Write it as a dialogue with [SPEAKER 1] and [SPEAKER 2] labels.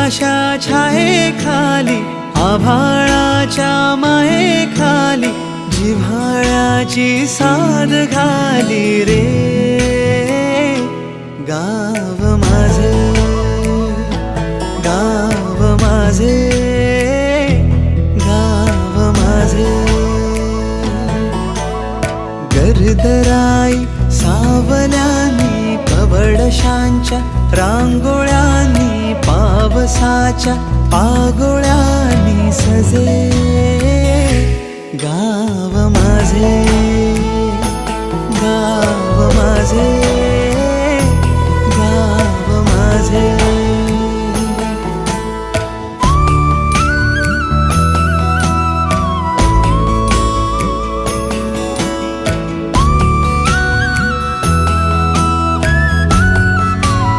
[SPEAKER 1] उन्हाच्या छायेखाली आभाळाच्या मायेखाली जिव्हाळ्याची साद घाली रे गाव माझे, गाव माझे, गाव माझे. गर्दराई सावल्यानी कवडशांच्या रांगोळ्यांनी पावसाच्या पागोळ्यांनी सजे गाव माझे, गाव माझे.